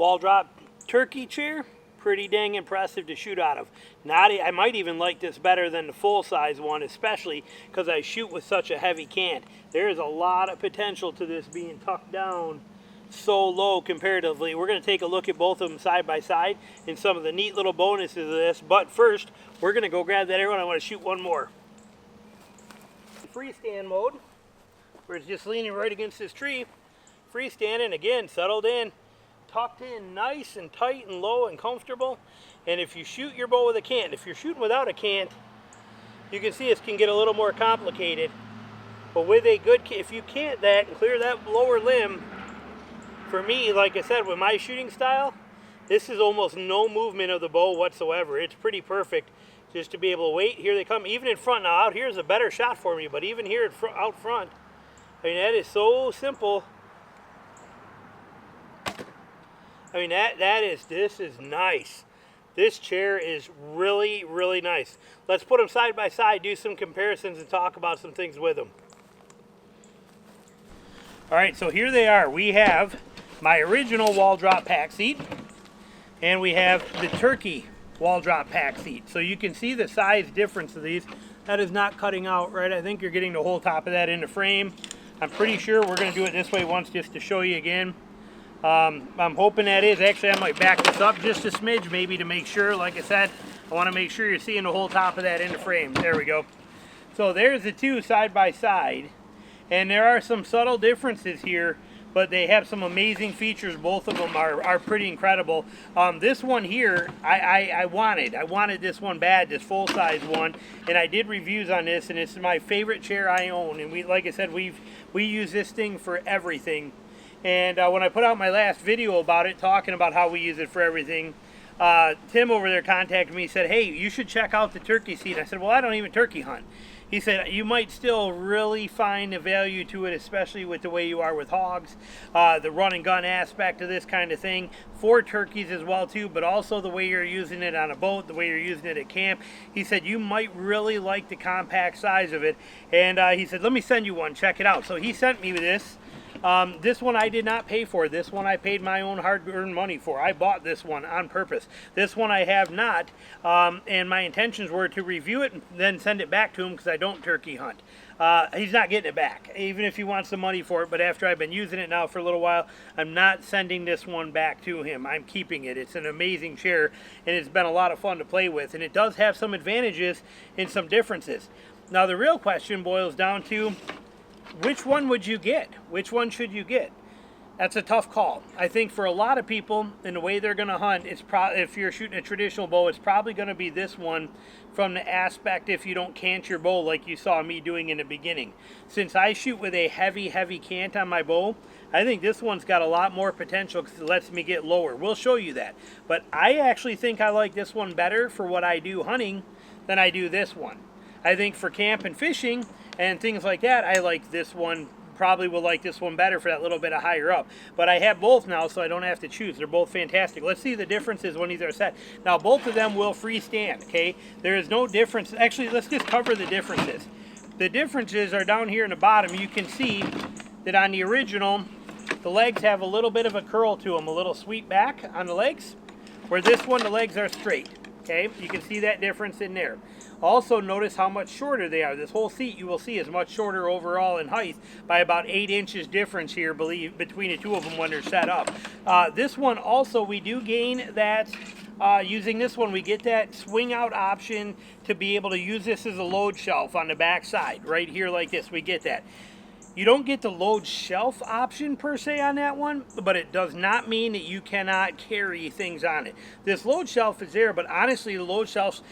Waldrop turkey chair. Pretty dang impressive to shoot out of. I might even like this better than the full-size one, especially because I shoot with such a heavy cant. There is a lot of potential to this being tucked down so low comparatively. We're going to take a look at both of them side by side and some of the neat little bonuses of this. But first, we're going to go grab that arrow and I want to shoot one more. Freestand mode, where it's just leaning right against this tree. Freestanding, again, settled in, tucked in nice and tight and low and comfortable. And if you shoot your bow with a cant, if you're shooting without a cant, you can see this can get a little more complicated. But with a good, if you cant that and clear that lower limb, for me, like I said, with my shooting style, this is almost no movement of the bow whatsoever. It's pretty perfect just to be able to wait. Here they come, even in front. Now out here is a better shot for me, but even here out front, I mean, that is so simple. I mean, this is nice. This chair is really, really nice. Let's put them side by side, do some comparisons, and talk about some things with them. All right, so here they are. We have my original Waldrop PacSeat, and we have the turkey Waldrop PacSeat. So you can see the size difference of these. That is not cutting out, right? I think you're getting the whole top of that in the frame. I'm pretty sure we're going to do it this way once just to show you again. I'm hoping that is. Actually, I might back this up just a smidge maybe to make sure. Like I said, I want to make sure you're seeing the whole top of that in the frame. There we go. So there's the two side by side. And there are some subtle differences here, but they have some amazing features. Both of them are pretty incredible. This one here, I wanted this one bad, this full-size one, and I did reviews on this, and it's my favorite chair I own. And like I said, we use this thing for everything. And when I put out my last video about it, talking about how we use it for everything, Tim over there contacted me and said, hey, you should check out the turkey seat. I said, well, I don't even turkey hunt. He said, you might still really find a value to it, especially with the way you are with hogs, the run and gun aspect of this kind of thing, for turkeys as well too, but also the way you're using it on a boat, the way you're using it at camp. He said, you might really like the compact size of it. And he said, let me send you one, check it out. So he sent me this. This one I did not pay for. This one I paid my own hard-earned money for. I bought this one on purpose. This one I have not, and my intentions were to review it and then send it back to him because I don't turkey hunt. He's not getting it back, even if he wants the money for it, but after I've been using it now for a little while, I'm not sending this one back to him. I'm keeping it. It's an amazing chair, and it's been a lot of fun to play with, and it does have some advantages and some differences. Now, the real question boils down to, which one would you get? Which one should you get? That's a tough call. I think for a lot of people, in the way they're going to hunt, it's if you're shooting a traditional bow, it's probably going to be this one from the aspect if you don't cant your bow like you saw me doing in the beginning. Since I shoot with a heavy cant on my bow, I think this one's got a lot more potential because it lets me get lower. We'll show you that. But I actually think I like this one better for what I do hunting than I do this one. I think for camp and fishing and things like that, I like this one, probably will like this one better for that little bit of higher up. But I have both now, so I don't have to choose. They're both fantastic. Let's see the differences when these are set. Now, both of them will freestand, okay? There is no difference. Actually, let's just cover the differences. The differences are down here in the bottom. You can see that on the original, the legs have a little bit of a curl to them, a little sweep back on the legs, where this one, the legs are straight, okay? You can see that difference in there. Also, notice how much shorter they are. This whole seat, you will see, is much shorter overall in height by about 8 inches difference here between the two of them when they're set up. This one also, we do gain that, using this one, we get that swing out option to be able to use this as a load shelf on the back side. Right here like this, we get that. You don't get the load shelf option per se on that one, but it does not mean that you cannot carry things on it. This load shelf is there, but honestly, the load shelves,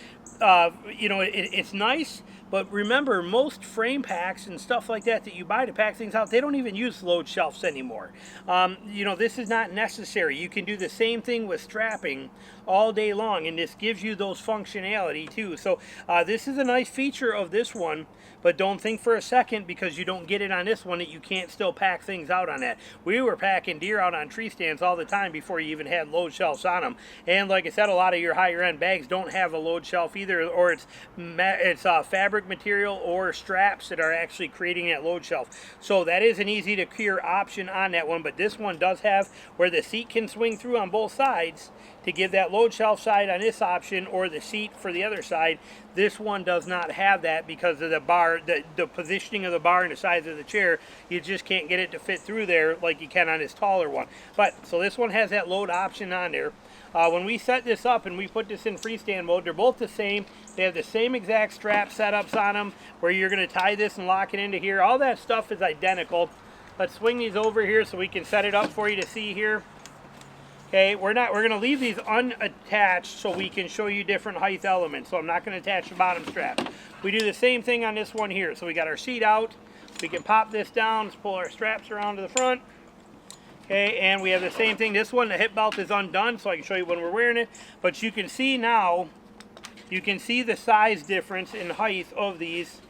you know, it's nice, but remember, most frame packs and stuff like that you buy to pack things out, they don't even use load shelves anymore. You know, this is not necessary. You can do the same thing with strapping all day long, and this gives you those functionality too. So this is a nice feature of this one, but don't think for a second because you don't get it on this one that you can't still pack things out on that. We were packing deer out on tree stands all the time before you even had load shelves on them. And like I said, a lot of your higher end bags don't have a load shelf either, or it's fabric fabric material or straps that are actually creating that load shelf. So that is an easy to cure option on that one, but this one does have where the seat can swing through on both sides to give that load shelf side on this option, or the seat for the other side. This one does not have that because of the bar, the positioning of the bar and the size of the chair. You just can't get it to fit through there like you can on this taller one. But so this one has that load option on there. When we set this up and we put this in freestand mode, they're both the same. They have the same exact strap setups on them where you're going to tie this and lock it into here. All that stuff is identical. Let's swing these over here so we can set it up for you to see here. Okay, we're going to leave these unattached so we can show you different height elements. So I'm not going to attach the bottom strap. We do the same thing on this one here. So we got our seat out. We can pop this down. Let's pull our straps around to the front. Okay, and we have the same thing. This one, the hip belt is undone, so I can show you when we're wearing it. But you can see now, you can see the size difference in height of these,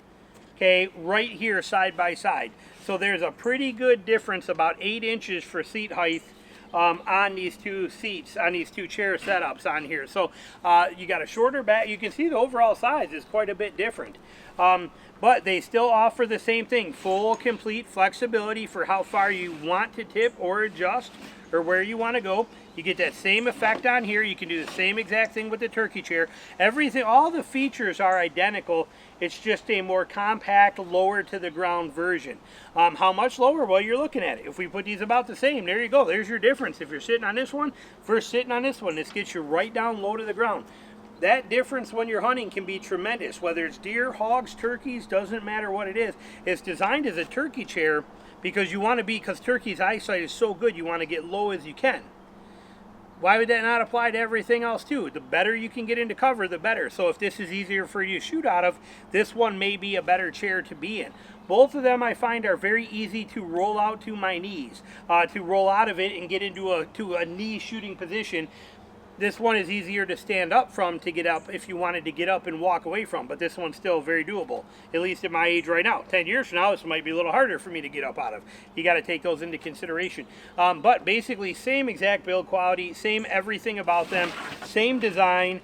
okay, right here side by side. So there's a pretty good difference, about 8 inches for seat height on these two seats, on these two chair setups on here. So you got a shorter back. You can see the overall size is quite a bit different. But they still offer the same thing, full, complete flexibility for how far you want to tip or adjust or where you want to go. You get that same effect on here. You can do the same exact thing with the turkey chair. Everything, all the features are identical. It's just a more compact, lower to the ground version. How much lower? Well, you're looking at it. If we put these about the same, there you go. There's your difference. If you're sitting on this one versus sitting on this one, this gets you right down low to the ground. That difference when you're hunting can be tremendous. Whether it's deer, hogs, turkeys, doesn't matter what it is. It's designed as a turkey chair because you want to be, because turkey's eyesight is so good, you want to get low as you can. Why would that not apply to everything else too? The better you can get into cover, the better. So if this is easier for you to shoot out of, this one may be a better chair to be in. Both of them I find are very easy to roll out to my knees, to roll out of it and get into a knee shooting position. This one is easier to stand up from, to get up if you wanted to get up and walk away from, but this one's still very doable, at least at my age right now. 10 years from now, this might be a little harder for me to get up out of. You got to take those into consideration. But basically, same exact build quality, same everything about them, same design.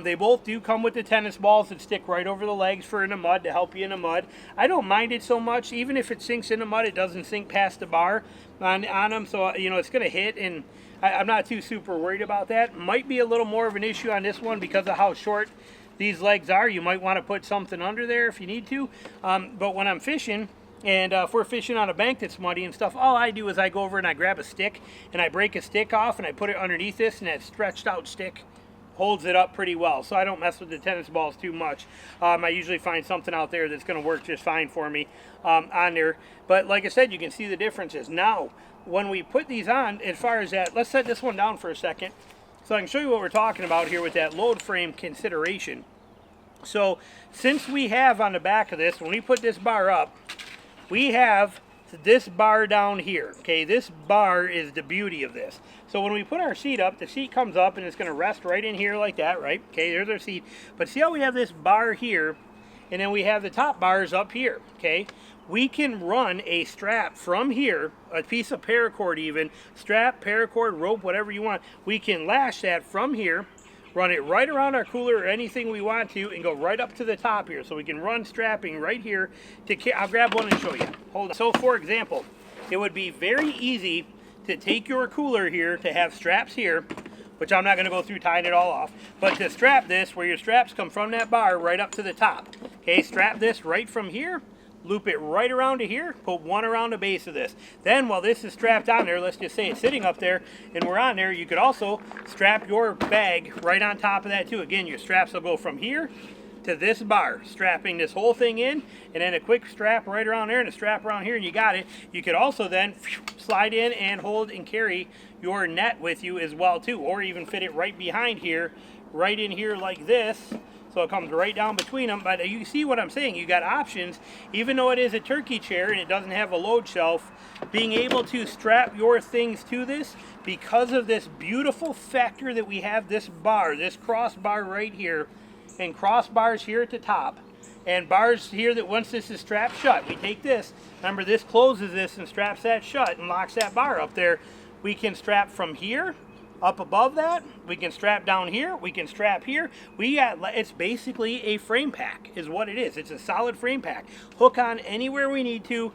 They both do come with the tennis balls that stick right over the legs for in the mud, to help you in the mud. I don't mind it so much. Even if it sinks in the mud, it doesn't sink past the bar on them, so you know it's going to hit, and I'm not too super worried about that. Might be a little more of an issue on this one because of how short these legs are. You might want to put something under there if you need to. But when I'm fishing, and if we're fishing on a bank that's muddy and stuff, all I do is I go over and I grab a stick and I break a stick off and I put it underneath this, and that stretched out stick holds it up pretty well. So I don't mess with the tennis balls too much. I usually find something out there that's going to work just fine for me on there. But like I said, you can see the differences. Now, when we put these on, as far as that, let's set this one down for a second so I can show you what we're talking about here with that load frame consideration. So since we have on the back of this, when we put this bar up, we have this bar down here. Okay, this bar is the beauty of this. So when we put our seat up, the seat comes up and it's going to rest right in here like that, right? Okay, there's our seat. But see how we have this bar here, and then we have the top bars up here, okay? We can run a strap from here, a piece of paracord even, strap, paracord, rope, whatever you want. We can lash that from here, run it right around our cooler or anything we want to, and go right up to the top here. So we can run strapping right here. I'll grab one and show you. Hold on. So for example, it would be very easy to take your cooler here, to have straps here, which I'm not going to go through tying it all off, but to strap this where your straps come from that bar right up to the top. Okay, strap this right from here, loop it right around to here, put one around the base of this. Then while this is strapped on there, let's just say it's sitting up there and we're on there, you could also strap your bag right on top of that too. Again, your straps will go from here to this bar, strapping this whole thing in, and then a quick strap right around there and a strap around here, and you got it. You could also then slide in and hold and carry your net with you as well too, or even fit it right behind here, right in here like this. So it comes right down between them. But you see what I'm saying, you got options. Even though it is a turkey chair and it doesn't have a load shelf, being able to strap your things to this, because of this beautiful factor that we have, this bar, this crossbar right here, and crossbars here at the top, and bars here that once this is strapped shut, we take this, remember this closes this and straps that shut and locks that bar up there. We can strap from here Up above that, we can strap down here, we can strap here. It's basically a frame pack is what it is. It's a solid frame pack. Hook on anywhere we need to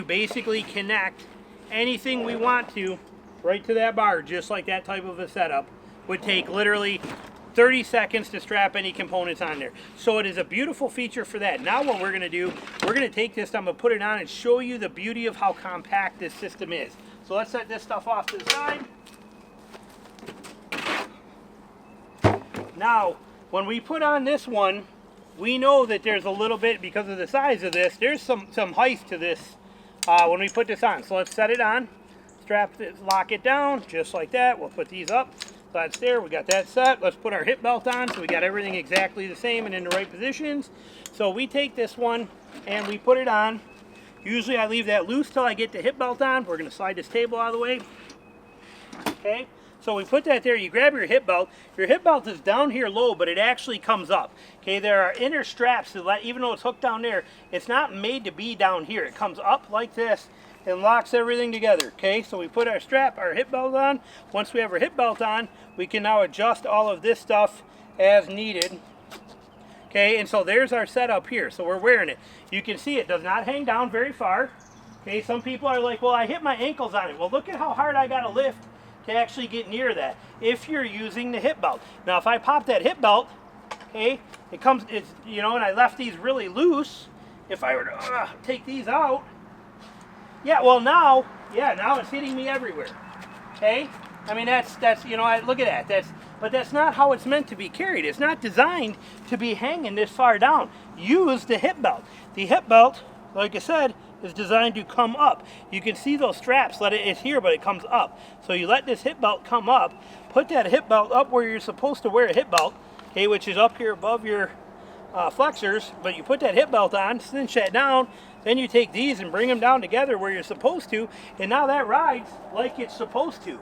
basically connect anything we want to right to that bar, just like that type of a setup would take literally 30 seconds to strap any components on there. So it is a beautiful feature for that. Now what we're going to do, we're going to take this, I'm going to put it on and show you the beauty of how compact this system is. So let's set this stuff off to the side. Now, when we put on this one, we know that there's a little bit, because of the size of this, there's some height to this when we put this on. So let's set it on, strap it, lock it down, just like that. We'll put these up. So that's there, we got that set. Let's put our hip belt on so we got everything exactly the same and in the right positions. So we take this one and we put it on. Usually I leave that loose till I get the hip belt on. We're going to slide this table out of the way. Okay. So we put that there, you grab your hip belt. Your hip belt is down here low, but it actually comes up. Okay, there are inner straps that let, even though it's hooked down there, it's not made to be down here. It comes up like this and locks everything together. Okay, so we put our strap, our hip belt on. Once we have our hip belt on, we can now adjust all of this stuff as needed. Okay, and so there's our setup here. So we're wearing it. You can see it does not hang down very far. Okay, some people are like, well, I hit my ankles on it. Well, look at how hard I got to lift to actually get near that if you're using the hip belt. Now if I pop that hip belt, okay, it's you know, and I left these really loose, if I were to take these out, yeah, well now it's hitting me everywhere. Okay, I mean that's you know, look at that, but that's not how it's meant to be carried. It's not designed to be hanging this far down. Use the hip belt. The hip belt, like I said, is designed to come up. You can see those straps, it's here, but it comes up. So you let this hip belt come up, put that hip belt up where you're supposed to wear a hip belt, okay, which is up here above your flexors, but you put that hip belt on, cinch that down, then you take these and bring them down together where you're supposed to, and now that rides like it's supposed to.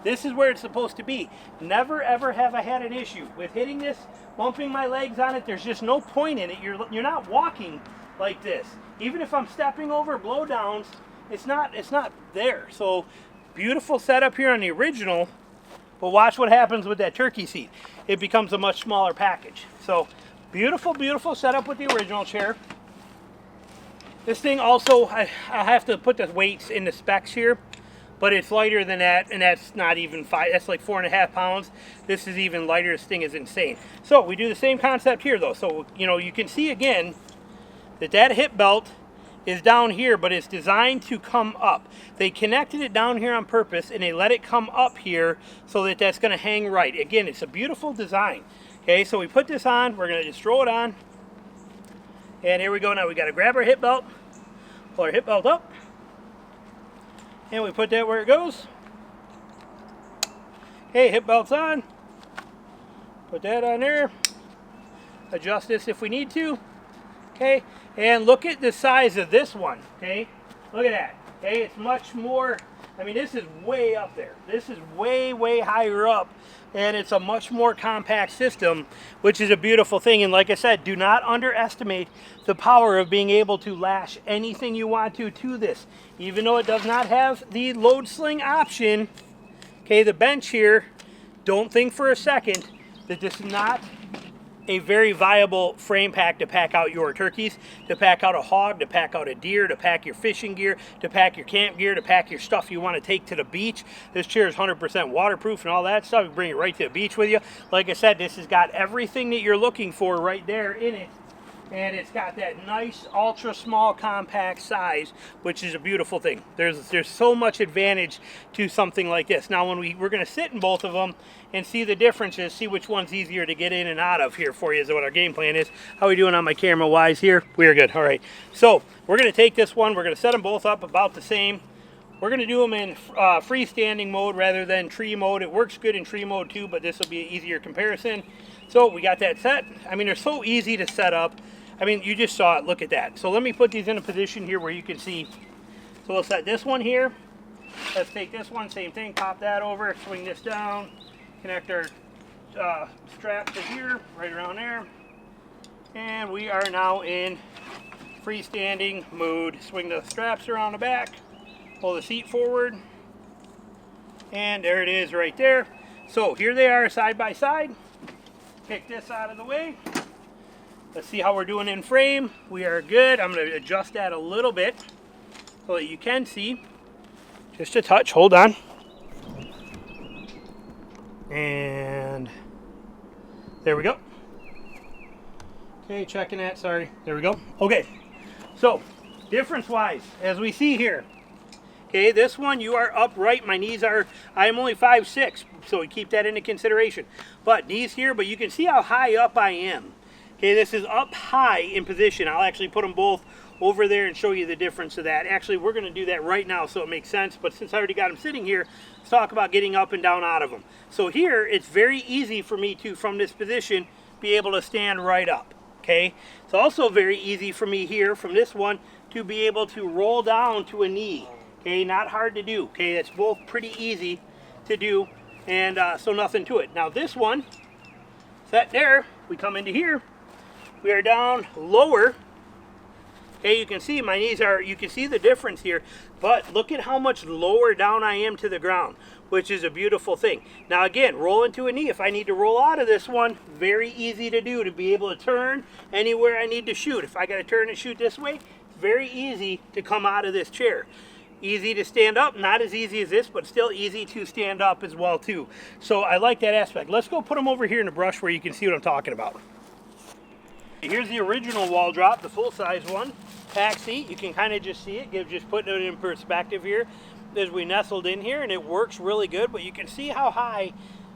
This is where it's supposed to be. Never ever have I had an issue with hitting this, bumping my legs on it. There's just no point in it. You're not walking like this. Even if I'm stepping over blowdowns, it's not there. So beautiful setup here on the original, but watch what happens with that turkey seat. It becomes a much smaller package. So beautiful, beautiful setup with the original chair. This thing also, I have to put the weights in the specs here, but it's lighter than that, and that's not even that's like 4.5 pounds. This is even lighter. This thing is insane. So we do the same concept here though. So, you know, you can see again, that hip belt is down here, but it's designed to come up. They connected it down here on purpose, and they let it come up here so that that's going to hang right. Again, it's a beautiful design. Okay, so we put this on. We're going to just throw it on. And here we go. Now we got to grab our hip belt, pull our hip belt up, and we put that where it goes. Okay, hip belt's on. Put that on there. Adjust this if we need to. Okay, and look at the size of this one. Okay, look at that. Okay, it's much more, I mean, this is way up there. This is way, way higher up, and it's a much more compact system, which is a beautiful thing. And like I said, do not underestimate the power of being able to lash anything you want to this. Even though it does not have the load sling option, okay, the bench here, don't think for a second that this is not a very viable frame pack to pack out your turkeys, to pack out a hog, to pack out a deer, to pack your fishing gear, to pack your camp gear, to pack your stuff you want to take to the beach. This chair is 100% waterproof and all that stuff. You bring it right to the beach with you. Like I said, this has got everything that you're looking for right there in it. And it's got that nice ultra small compact size, which is a beautiful thing. There's so much advantage to something like this. Now when we're going to sit in both of them and see the differences, see which one's easier to get in and out of here for you is what our game plan is. How are we doing on my camera wise here? We're good. All right. So we're going to take this one. We're going to set them both up about the same. We're going to do them in freestanding mode rather than tree mode. It works good in tree mode too, but this will be an easier comparison. So we got that set. I mean, they're so easy to set up. I mean, you just saw it. Look at that. So let me put these in a position here where you can see. So we'll set this one here. Let's take this one, same thing, pop that over, swing this down, connect our strap to here, right around there. And we are now in freestanding mode. Swing the straps around the back, pull the seat forward, and there it is right there. So here they are side by side. Pick this out of the way. Let's see how we're doing in frame. We are good. I'm going to adjust that a little bit so that you can see. Just a touch. Hold on. And there we go. Okay, checking that. Sorry. There we go. Okay. So, difference-wise, as we see here. Okay, this one, you are upright. My knees are, I'm only 5'6", so we keep that into consideration. But knees here, but you can see how high up I am. Okay, this is up high in position. I'll actually put them both over there and show you the difference of that. Actually, we're going to do that right now so it makes sense. But since I already got them sitting here, let's talk about getting up and down out of them. So here, it's very easy for me to, from this position, be able to stand right up. Okay, it's also very easy for me here, from this one, to be able to roll down to a knee. Okay, not hard to do. Okay, it's both pretty easy to do, and so nothing to it. Now this one, set there, we come into here, we are down lower. Okay, you can see my knees are, you can see the difference here, but look at how much lower down I am to the ground, which is a beautiful thing. Now again, roll into a knee. If I need to roll out of this one, very easy to do, to be able to turn anywhere I need to shoot. If I got to turn and shoot this way, it's very easy to come out of this chair. Easy to stand up, not as easy as this, but still easy to stand up as well too. So I like that aspect. Let's go put them over here in the brush where you can see what I'm talking about. Here's the original Waldrop, the full-size one, PacSeat. You can kind of just see it, just putting it in perspective here as we nestled in here, and it works really good, but you can see how high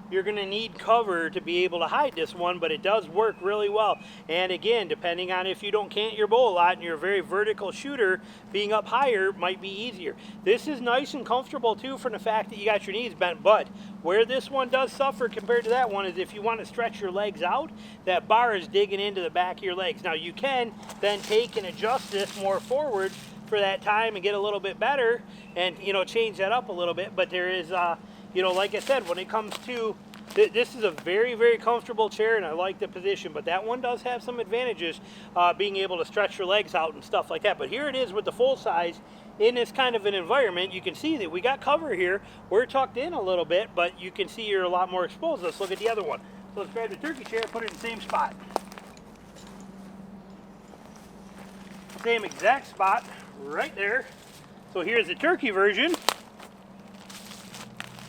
you're going to need cover to be able to hide this one, but it does work really well. And again, depending on if you don't cant your bow a lot and you're a very vertical shooter, being up higher might be easier. This is nice and comfortable too, from the fact that you got your knees bent, but where this one does suffer compared to that one is if you want to stretch your legs out, that bar is digging into the back of your legs. Now you can then take and adjust this more forward for that time and get a little bit better and, you know, change that up a little bit, but there is you know, like I said, when it comes to, this is a very, very comfortable chair, and I like the position, but that one does have some advantages, being able to stretch your legs out and stuff like that. But here it is with the full size in this kind of an environment. You can see that we got cover here. We're tucked in a little bit, but you can see you're a lot more exposed. Let's look at the other one. So let's grab the turkey chair, put it in the same spot. Same exact spot right there. So here's the turkey version.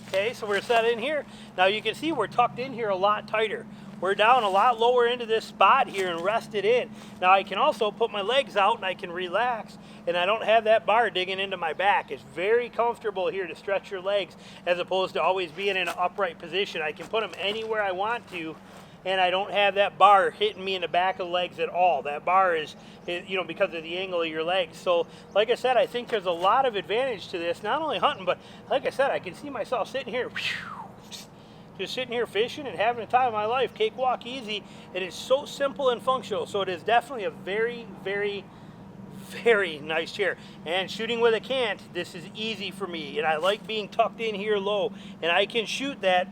Okay, so we're set in here. Now you can see we're tucked in here a lot tighter. We're down a lot lower into this spot here and rested in. Now I can also put my legs out and I can relax, and I don't have that bar digging into my back. It's very comfortable here to stretch your legs as opposed to always being in an upright position. I can put them anywhere I want to, and I don't have that bar hitting me in the back of the legs at all. That bar is, you know, because of the angle of your legs. So, like I said, I think there's a lot of advantage to this, not only hunting, but like I said, I can see myself sitting here, just sitting here fishing and having the time of my life, cakewalk easy. It is so simple and functional. So it is definitely a very, very, very nice chair. And shooting with a cant, this is easy for me. And I like being tucked in here low. And I can shoot that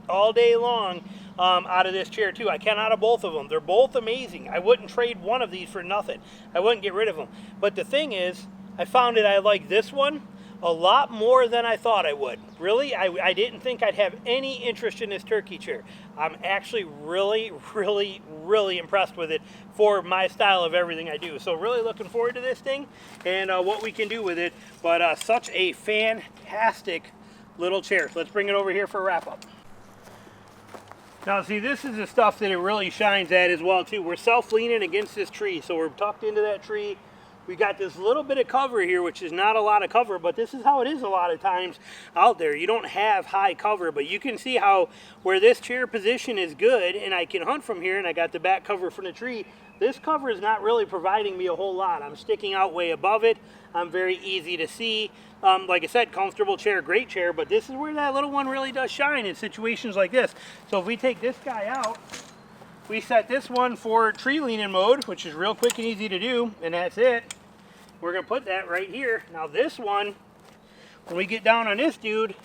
all day long out of this chair too. I can out of both of them. They're both amazing. I wouldn't trade one of these for nothing. I wouldn't get rid of them. But the thing is, I found that I like this one a lot more than I thought I would. Really, I didn't think I'd have any interest in this turkey chair. I'm actually really, really, really impressed with it for my style of everything I do. So really looking forward to this thing and what we can do with it. But such a fantastic little chair. Let's bring it over here for a wrap up. Now see, this is the stuff that it really shines at as well too. We're self-leaning against this tree, so we're tucked into that tree. We got this little bit of cover here, which is not a lot of cover, but this is how it is a lot of times out there. You don't have high cover, but you can see how where this chair position is good, and I can hunt from here, and I got the back cover from the tree. This cover is not really providing me a whole lot. I'm sticking out way above it. I'm very easy to see. Like I said, comfortable chair, great chair, but this is where that little one really does shine in situations like this. So if we take this guy out, we set this one for tree leaning mode, which is real quick and easy to do, and that's it. We're gonna put that right here. Now this one, when we get down on this dude,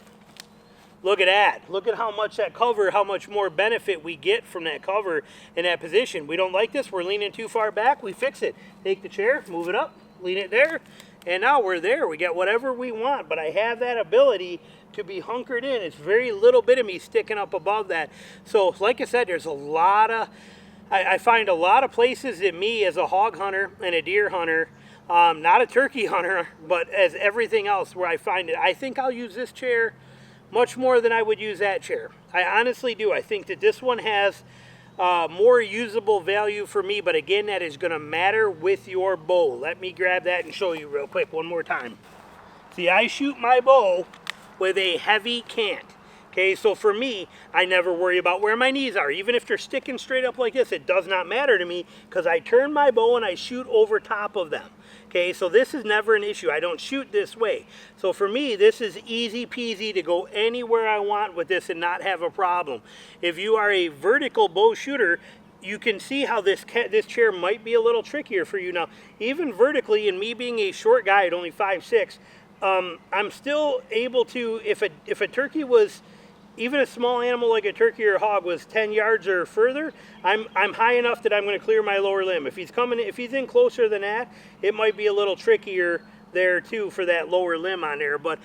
look at that. Look at how much that cover, how much more benefit we get from that cover in that position. We don't like this, we're leaning too far back, we fix it. Take the chair, move it up, lean it there, and now we're there. We get whatever we want, but I have that ability to be hunkered in. It's very little bit of me sticking up above that. So like I said, there's a lot of, I find a lot of places that me as a hog hunter and a deer hunter, not a turkey hunter, but as everything else where I find it, I think I'll use this chair much more than I would use that chair. I honestly do. I think that this one has more usable value for me, but again, that is going to matter with your bow. Let me grab that and show you real quick one more time. See, I shoot my bow with a heavy cant. Okay, so for me, I never worry about where my knees are. Even if they're sticking straight up like this, it does not matter to me because I turn my bow and I shoot over top of them. Okay, so this is never an issue. I don't shoot this way. So for me, this is easy peasy to go anywhere I want with this and not have a problem. If you are a vertical bow shooter, you can see how this chair might be a little trickier for you. Now, even vertically, and me being a short guy at only 5'6", I'm still able to, if a turkey was, even a small animal like a turkey or a hog was 10 yards or further, I'm high enough that I'm going to clear my lower limb. If he's in closer than that, it might be a little trickier there too for that lower limb on there. But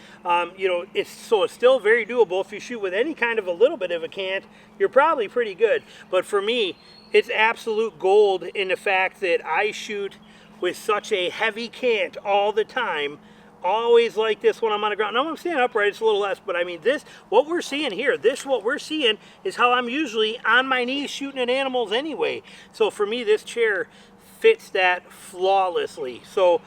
you know, it's still very doable. If you shoot with any kind of a little bit of a cant, you're probably pretty good. But for me, it's absolute gold in the fact that I shoot with such a heavy cant all the time. Always like this when I'm on the ground. Now I'm standing upright, it's a little less, but I mean this, what we're seeing here, what we're seeing is how I'm usually on my knees shooting at animals anyway. So for me, this chair fits that flawlessly. So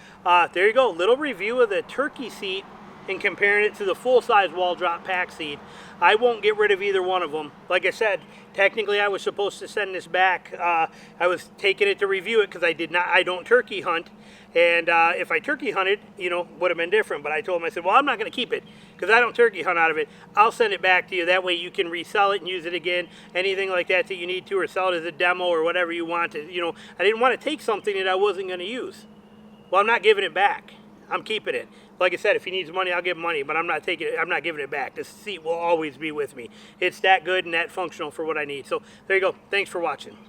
there you go, little review of the turkey seat and comparing it to the full-size Waldrop PacSeat. I won't get rid of either one of them. Like I said, technically I was supposed to send this back. I was taking it to review it because I don't turkey hunt. And if I turkey hunted, you know, would have been different. But I told him, I said, well, I'm not going to keep it because I don't turkey hunt out of it. I'll send it back to you. That way you can resell it and use it again, anything like that you need to, or sell it as a demo or whatever you want to. You know, I didn't want to take something that I wasn't going to use. Well, I'm not giving it back. I'm keeping it. Like I said, if he needs money, I'll give him money, but I'm not taking it. I'm not giving it back. The seat will always be with me. It's that good and that functional for what I need. So there you go. Thanks for watching.